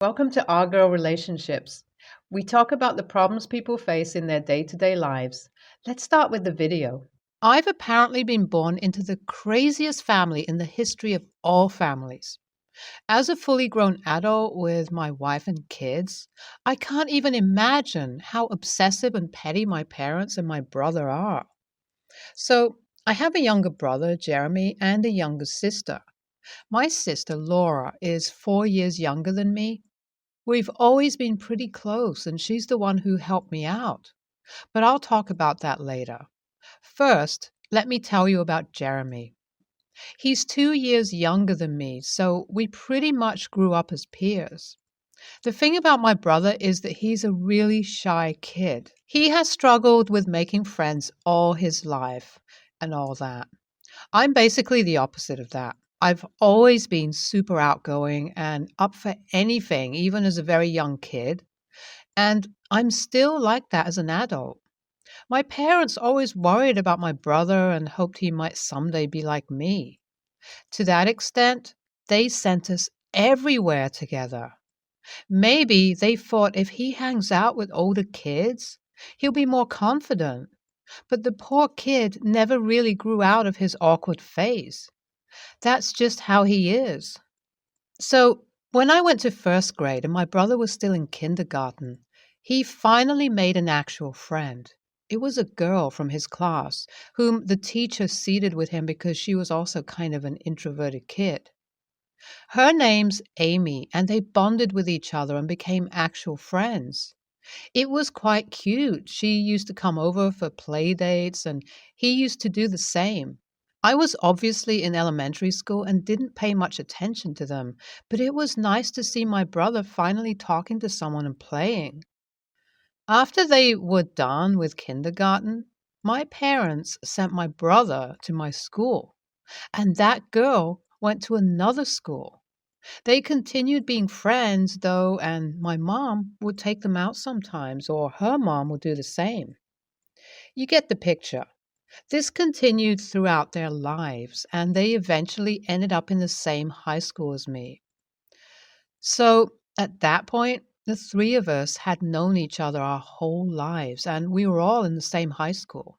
Welcome to Our Girl Relationships. We talk about the problems people face in their day to day lives. Let's start with the video. I've apparently been born into the craziest family in the history of all families. As a fully grown adult with my wife and kids, I can't even imagine how obsessive and petty my parents and my brother are. So, I have a younger brother, Jeremy, and a younger sister. My sister, Laura, is 4 years younger than me. We've always been pretty close, and she's the one who helped me out. But I'll talk about that later. First, let me tell you about Jeremy. He's 2 years younger than me, so we pretty much grew up as peers. The thing about my brother is that he's a really shy kid. He has struggled with making friends all his life and all that. I'm basically the opposite of that. I've always been super outgoing and up for anything, even as a very young kid. And I'm still like that as an adult. My parents always worried about my brother and hoped he might someday be like me. To that extent, they sent us everywhere together. Maybe they thought if he hangs out with older kids, he'll be more confident. But the poor kid never really grew out of his awkward phase. That's just how he is. So, when I went to first grade and my brother was still in kindergarten, he finally made an actual friend. It was a girl from his class whom the teacher seated with him because she was also kind of an introverted kid. Her name's Amy, and they bonded with each other and became actual friends. It was quite cute. She used to come over for play dates, and he used to do the same. I was obviously in elementary school and didn't pay much attention to them, but it was nice to see my brother finally talking to someone and playing. After they were done with kindergarten, my parents sent my brother to my school, and that girl went to another school. They continued being friends, though, and my mom would take them out sometimes, or her mom would do the same. You get the picture. This continued throughout their lives, and they eventually ended up in the same high school as me. So at that point, the three of us had known each other our whole lives, and we were all in the same high school.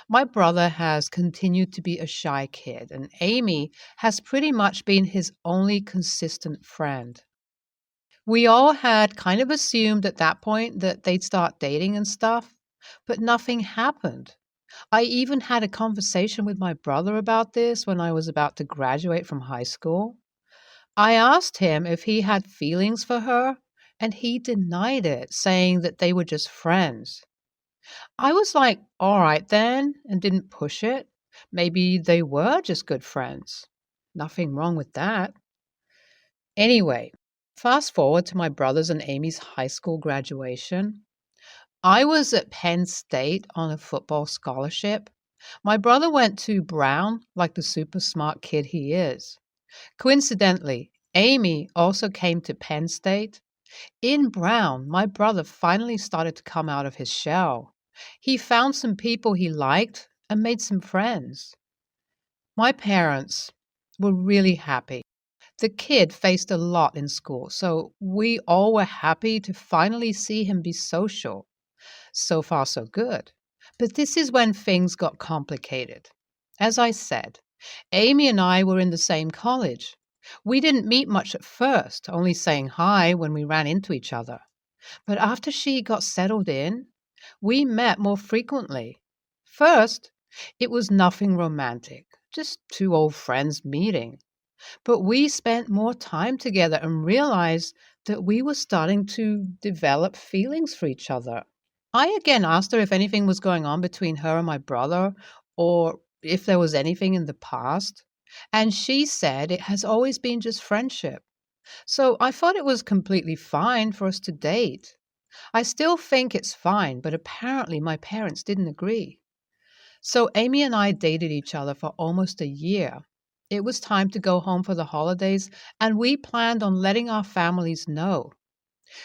My brother has continued to be a shy kid, and Amy has pretty much been his only consistent friend. We all had kind of assumed at that point that they'd start dating and stuff, but nothing happened. I even had a conversation with my brother about this when I was about to graduate from high school. I asked him if he had feelings for her, and he denied it, saying that they were just friends. I was like, all right then, and didn't push it. Maybe they were just good friends. Nothing wrong with that. Anyway, fast forward to my brother's and Amy's high school graduation. I was at Penn State on a football scholarship. My brother went to Brown, like the super smart kid he is. Coincidentally, Amy also came to Penn State. In Brown, my brother finally started to come out of his shell. He found some people he liked and made some friends. My parents were really happy. The kid faced a lot in school, so we all were happy to finally see him be social. So far, so good. But this is when things got complicated. As I said, Amy and I were in the same college. We didn't meet much at first, only saying hi when we ran into each other. But after she got settled in, we met more frequently. First, it was nothing romantic, just two old friends meeting. But we spent more time together and realized that we were starting to develop feelings for each other. I again asked her if anything was going on between her and my brother, or if there was anything in the past, and she said it has always been just friendship. So I thought it was completely fine for us to date. I still think it's fine, but apparently my parents didn't agree. So Amy and I dated each other for almost a year. It was time to go home for the holidays, and we planned on letting our families know.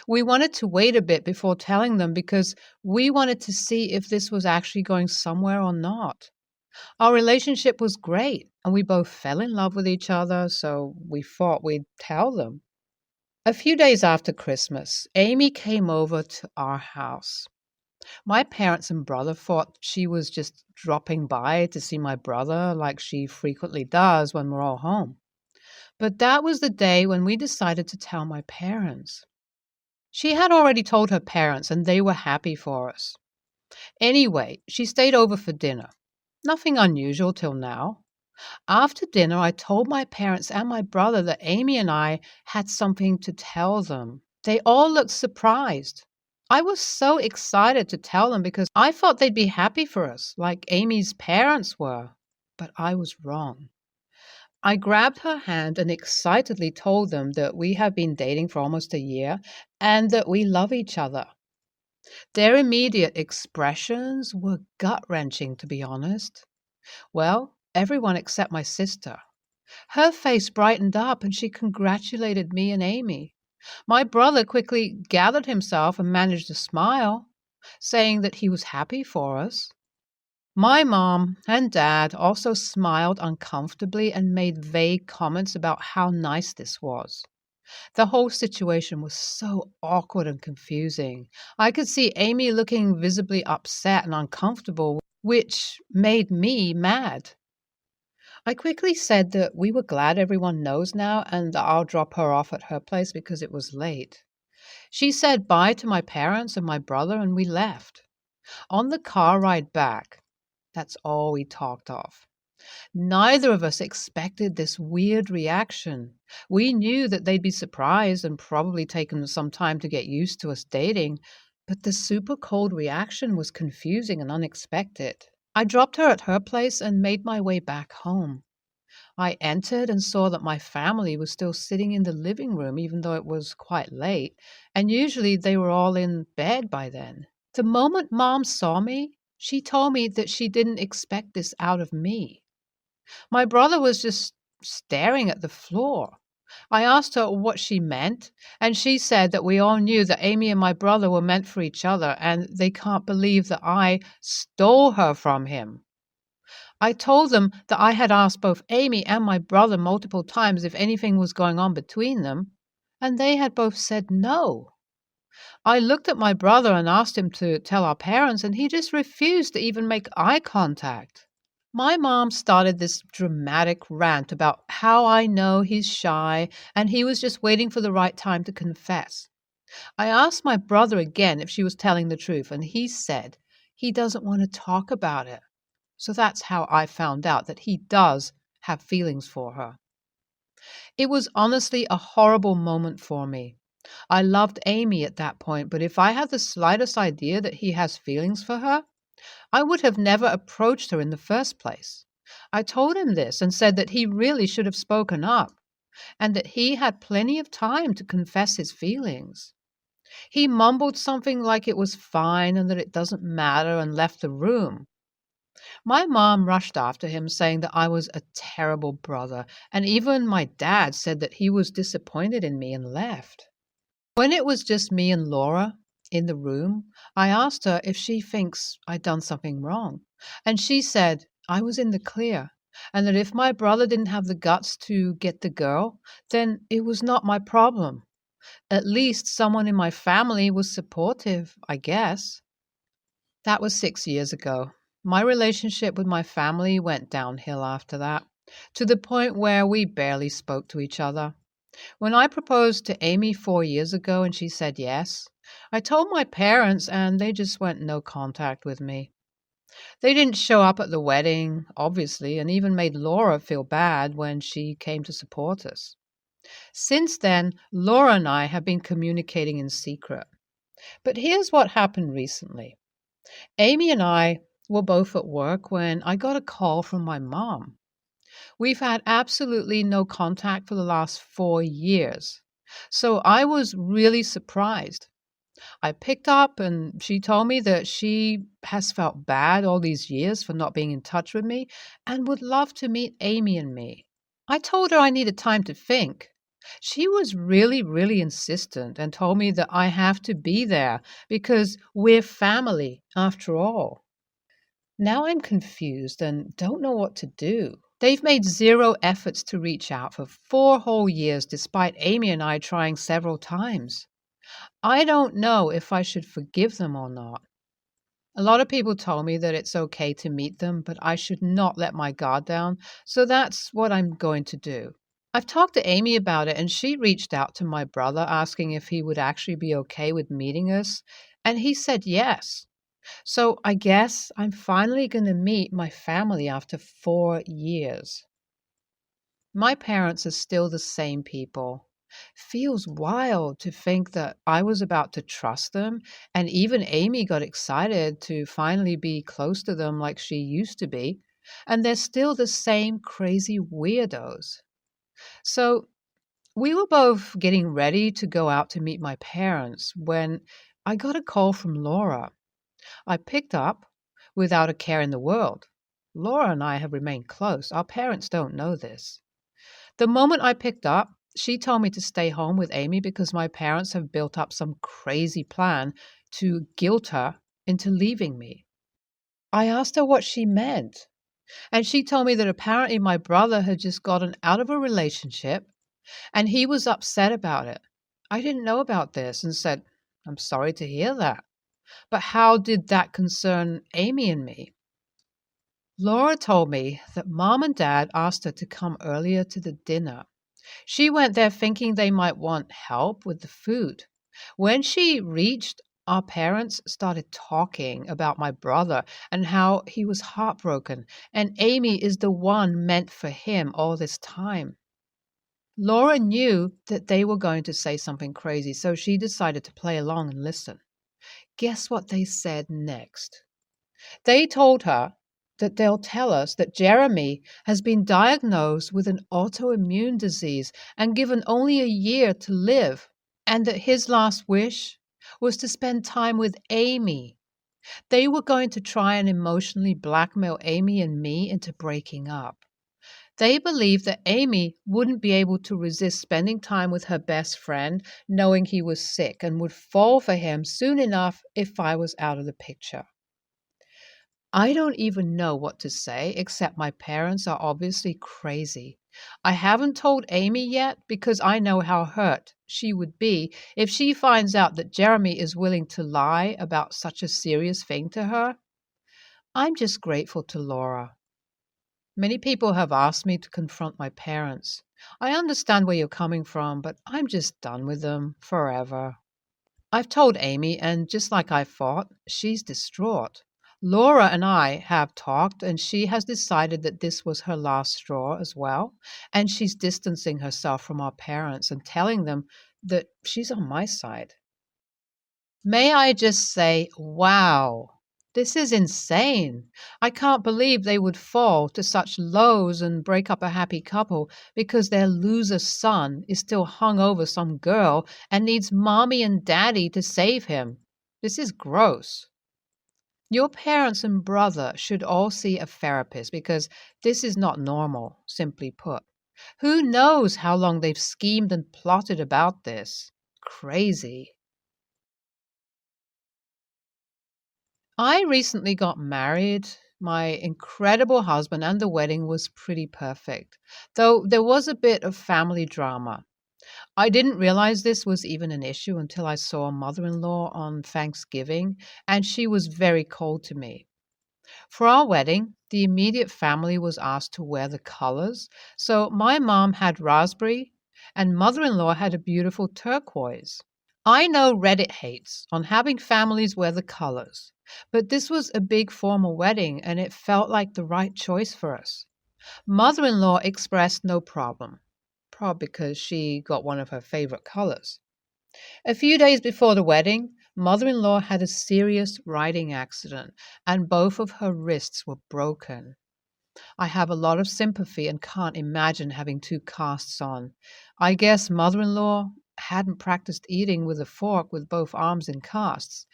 We wanted to wait a bit before telling them because we wanted to see if this was actually going somewhere or not. Our relationship was great, and we both fell in love with each other, so we thought we'd tell them. A few days after Christmas, Amy came over to our house. My parents and brother thought she was just dropping by to see my brother like she frequently does when we're all home. But that was the day when we decided to tell my parents. She had already told her parents, and they were happy for us. Anyway, she stayed over for dinner. Nothing unusual till now. After dinner, I told my parents and my brother that Amy and I had something to tell them. They all looked surprised. I was so excited to tell them because I thought they'd be happy for us, like Amy's parents were. But I was wrong. I grabbed her hand and excitedly told them that we have been dating for almost a year and that we love each other. Their immediate expressions were gut-wrenching, to be honest. Well, everyone except my sister. Her face brightened up and she congratulated me and Amy. My brother quickly gathered himself and managed a smile, saying that he was happy for us. My mom and dad also smiled uncomfortably and made vague comments about how nice this was. The whole situation was so awkward and confusing. I could see Amy looking visibly upset and uncomfortable, which made me mad. I quickly said that we were glad everyone knows now and that I'll drop her off at her place because it was late. She said bye to my parents and my brother and we left. On the car ride back, that's all we talked of. Neither of us expected this weird reaction. We knew that they'd be surprised and probably taken some time to get used to us dating, but the super cold reaction was confusing and unexpected. I dropped her at her place and made my way back home. I entered and saw that my family was still sitting in the living room even though it was quite late, and usually they were all in bed by then. The moment Mom saw me, she told me that she didn't expect this out of me. My brother was just staring at the floor. I asked her what she meant, and she said that we all knew that Amy and my brother were meant for each other, and they can't believe that I stole her from him. I told them that I had asked both Amy and my brother multiple times if anything was going on between them, and they had both said no. I looked at my brother and asked him to tell our parents, and he just refused to even make eye contact. My mom started this dramatic rant about how I know he's shy and he was just waiting for the right time to confess. I asked my brother again if she was telling the truth, and he said he doesn't want to talk about it. So that's how I found out that he does have feelings for her. It was honestly a horrible moment for me. I loved Amy at that point, but if I had the slightest idea that he has feelings for her, I would have never approached her in the first place. I told him this and said that he really should have spoken up and that he had plenty of time to confess his feelings. He mumbled something like it was fine and that it doesn't matter and left the room. My mom rushed after him, saying that I was a terrible brother, and even my dad said that he was disappointed in me and left. When it was just me and Laura in the room, I asked her if she thinks I'd done something wrong, and she said I was in the clear, and that if my brother didn't have the guts to get the girl, then it was not my problem. At least someone in my family was supportive, I guess. That was 6 years ago. My relationship with my family went downhill after that, to the point where we barely spoke to each other. When I proposed to Amy 4 years ago and she said yes, I told my parents and they just went no contact with me. They didn't show up at the wedding, obviously, and even made Laura feel bad when she came to support us. Since then, Laura and I have been communicating in secret. But here's what happened recently. Amy and I were both at work when I got a call from my mom. We've had absolutely no contact for the last 4 years. So I was really surprised. I picked up and she told me that she has felt bad all these years for not being in touch with me and would love to meet Amy and me. I told her I needed time to think. She was really insistent and told me that I have to be there because we're family after all. Now I'm confused and don't know what to do. They've made zero efforts to reach out for 4 whole years, despite Amy and I trying several times. I don't know if I should forgive them or not. A lot of people told me that it's okay to meet them, but I should not let my guard down, so that's what I'm going to do. I've talked to Amy about it, and she reached out to my brother asking if he would actually be okay with meeting us, and he said yes. So I guess I'm finally going to meet my family after 4 years. My parents are still the same people. Feels wild to think that I was about to trust them, and even Amy got excited to finally be close to them like she used to be, and they're still the same crazy weirdos. So we were both getting ready to go out to meet my parents when I got a call from Laura. I picked up without a care in the world. Laura and I have remained close. Our parents don't know this. The moment I picked up, she told me to stay home with Amy because my parents have built up some crazy plan to guilt her into leaving me. I asked her what she meant, and she told me that apparently my brother had just gotten out of a relationship and he was upset about it. I didn't know about this and said, I'm sorry to hear that. But how did that concern Amy and me? Laura told me that Mom and Dad asked her to come earlier to the dinner. She went there thinking they might want help with the food. When she reached, our parents started talking about my brother and how he was heartbroken, and Amy is the one meant for him all this time. Laura knew that they were going to say something crazy, so she decided to play along and listen. Guess what they said next? They told her that they'll tell us that Jeremy has been diagnosed with an autoimmune disease and given only a year to live, and that his last wish was to spend time with Amy. They were going to try and emotionally blackmail Amy and me into breaking up. They believed that Amy wouldn't be able to resist spending time with her best friend, knowing he was sick, and would fall for him soon enough if I was out of the picture. I don't even know what to say, except my parents are obviously crazy. I haven't told Amy yet because I know how hurt she would be if she finds out that Jeremy is willing to lie about such a serious thing to her. I'm just grateful to Laura. Many people have asked me to confront my parents. I understand where you're coming from, but I'm just done with them forever. I've told Amy, and just like I thought, she's distraught. Laura and I have talked, and she has decided that this was her last straw as well, and she's distancing herself from our parents and telling them that she's on my side. May I just say, wow, this is insane. I can't believe they would fall to such lows and break up a happy couple because their loser son is still hung over some girl and needs mommy and daddy to save him. This is gross. Your parents and brother should all see a therapist because this is not normal, simply put. Who knows how long they've schemed and plotted about this? Crazy. I recently got married. My incredible husband, and the wedding was pretty perfect, though there was a bit of family drama. I didn't realize this was even an issue until I saw a mother in law on Thanksgiving, and she was very cold to me. For our wedding, the immediate family was asked to wear the colors, so my mom had raspberry, and mother in law had a beautiful turquoise. I know Reddit hates on having families wear the colors, but this was a big formal wedding and it felt like the right choice for us. Mother in law expressed no problem, probably because she got one of her favorite colors. A few days before the wedding, mother in law had a serious riding accident and both of her wrists were broken. I have a lot of sympathy and can't imagine having two casts on. I guess mother in law hadn't practiced eating with a fork with both arms in casts.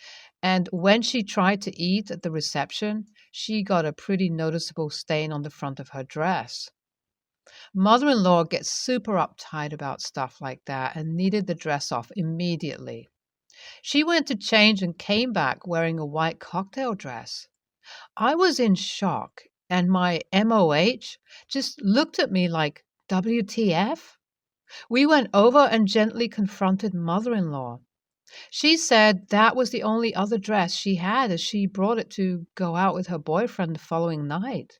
And when she tried to eat at the reception, she got a pretty noticeable stain on the front of her dress. Mother in law gets super uptight about stuff like that and needed the dress off immediately. She went to change and came back wearing a white cocktail dress. I was in shock. and my MOH just looked at me like, WTF? We went over and gently confronted mother-in-law. She said that was the only other dress she had as she brought it to go out with her boyfriend the following night.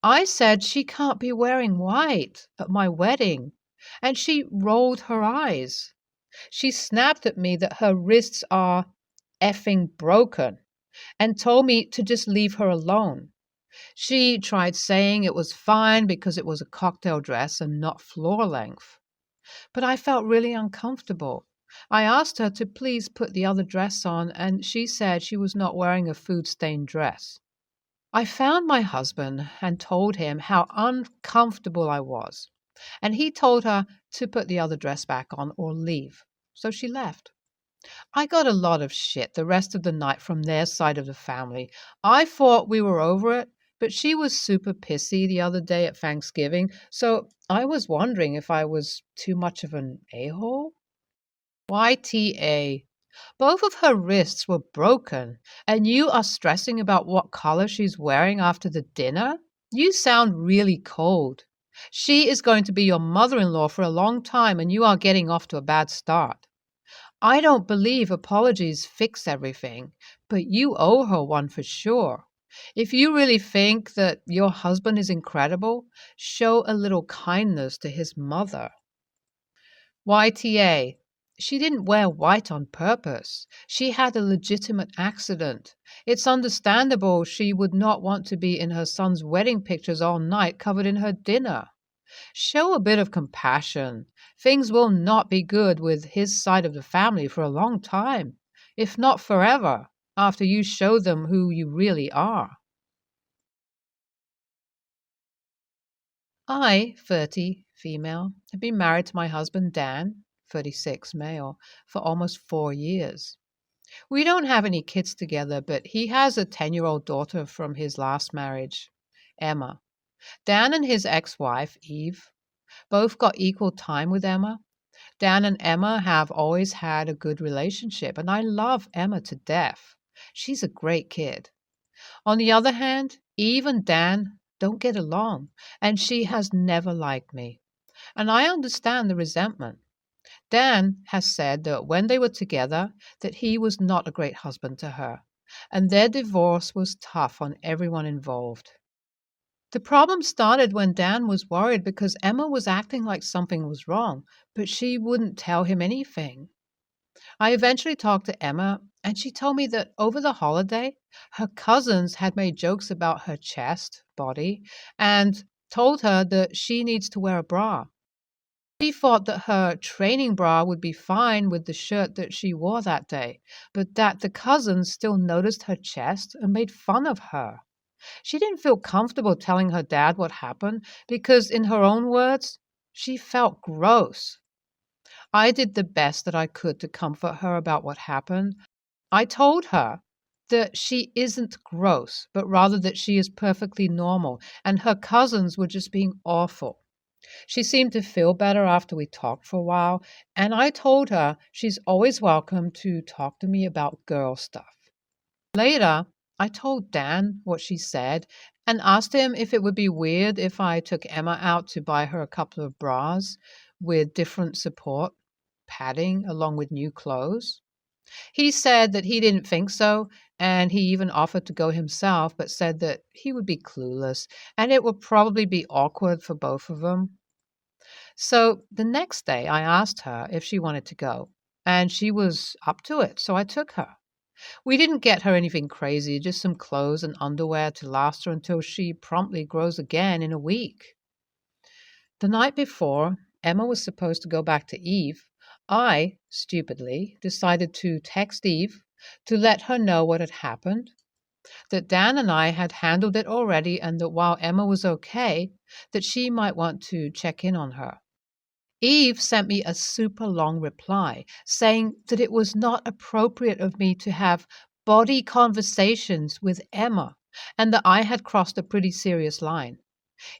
I said she can't be wearing white at my wedding, and she rolled her eyes. She snapped at me that her wrists are effing broken and told me to just leave her alone. She tried saying it was fine because it was a cocktail dress and not floor length. But I felt really uncomfortable. I asked her to please put the other dress on, and she said she was not wearing a food-stained dress. I found my husband and told him how uncomfortable I was, and he told her to put the other dress back on or leave. So she left. I got a lot of shit the rest of the night from their side of the family. I thought we were over it, but she was super pissy the other day at Thanksgiving, so I was wondering if I was too much of an a-hole. YTA. Both of her wrists were broken, and you are stressing about what color she's wearing after the dinner? You sound really cold. She is going to be your mother-in-law for a long time, and you are getting off to a bad start. I don't believe apologies fix everything, but you owe her one for sure. If you really think that your husband is incredible, show a little kindness to his mother. YTA. She didn't wear white on purpose. She had a legitimate accident. It's understandable she would not want to be in her son's wedding pictures all night covered in her dinner. Show a bit of compassion. Things will not be good with his side of the family for a long time, if not forever, after you show them who you really are. I, 30, female, have been married to my husband Dan, 36, male, for almost 4 years. We don't have any kids together, but he has a 10-year-old daughter from his last marriage, Emma. Dan and his ex-wife, Eve, both got equal time with Emma. Dan and Emma have always had a good relationship, and I love Emma to death. She's a great kid. On the other hand, Eve and Dan don't get along, and she has never liked me. And I understand the resentment. Dan has said that when they were together, that he was not a great husband to her, and their divorce was tough on everyone involved. The problem started when Dan was worried because Emma was acting like something was wrong, but she wouldn't tell him anything. I eventually talked to Emma, and she told me that over the holiday, her cousins had made jokes about her chest, body, and told her that she needs to wear a bra. She thought that her training bra would be fine with the shirt that she wore that day, but that the cousins still noticed her chest and made fun of her. She didn't feel comfortable telling her dad what happened because, in her own words, she felt gross. I did the best that I could to comfort her about what happened. I told her that she isn't gross, but rather that she is perfectly normal, and her cousins were just being awful. She seemed to feel better after we talked for a while, and I told her she's always welcome to talk to me about girl stuff. Later, I told Dan what she said and asked him if it would be weird if I took Emma out to buy her a couple of bras with different support, padding, along with new clothes. He said that he didn't think so, and he even offered to go himself, but said that he would be clueless and it would probably be awkward for both of them. So the next day I asked her if she wanted to go, and she was up to it, so I took her. We didn't get her anything crazy, just some clothes and underwear to last her until she promptly grows again in a week. The night before Emma was supposed to go back to Eve, I, stupidly, decided to text Eve to let her know what had happened, that Dan and I had handled it already, and that while Emma was okay, that she might want to check in on her. Eve sent me a super long reply saying that it was not appropriate of me to have body conversations with Emma and that I had crossed a pretty serious line.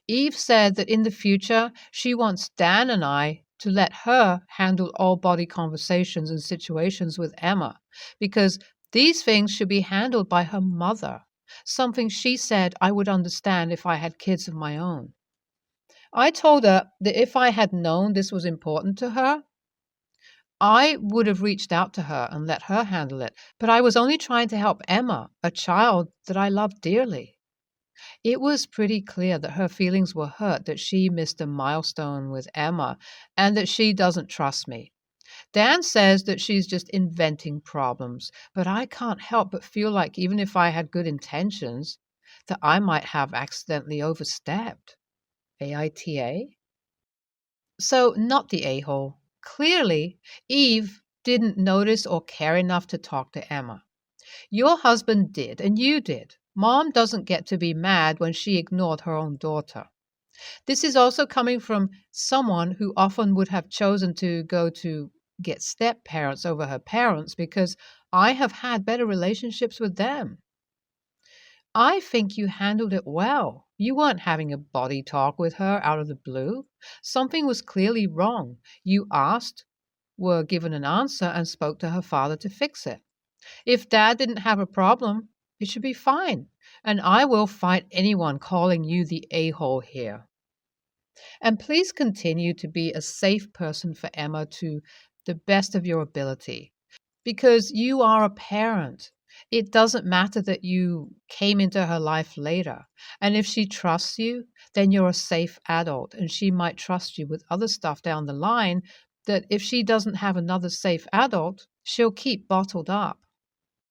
Eve said that in the future she wants Dan and I to let her handle all body conversations and situations with Emma because these things should be handled by her mother, something she said I would understand if I had kids of my own. I told her that if I had known this was important to her, I would have reached out to her and let her handle it, but I was only trying to help Emma, a child that I loved dearly. It was pretty clear that her feelings were hurt that she missed a milestone with Emma and that she doesn't trust me. Dan says that she's just inventing problems, but I can't help but feel like even if I had good intentions, that I might have accidentally overstepped. AITA? So, not the a-hole. Clearly, Eve didn't notice or care enough to talk to Emma. Your husband did, and you did. Mom doesn't get to be mad when she ignored her own daughter. This is also coming from someone who often would have chosen to go to get step parents over her parents because I have had better relationships with them. I think you handled it well. You weren't having a body talk with her out of the blue. Something was clearly wrong. You asked, were given an answer, and spoke to her father to fix it. If Dad didn't have a problem, it should be fine. And I will fight anyone calling you the a-hole here. And please continue to be a safe person for Emma to the best of your ability. Because you are a parent. It doesn't matter that you came into her life later. And if she trusts you, then you're a safe adult. And she might trust you with other stuff down the line that if she doesn't have another safe adult, she'll keep bottled up.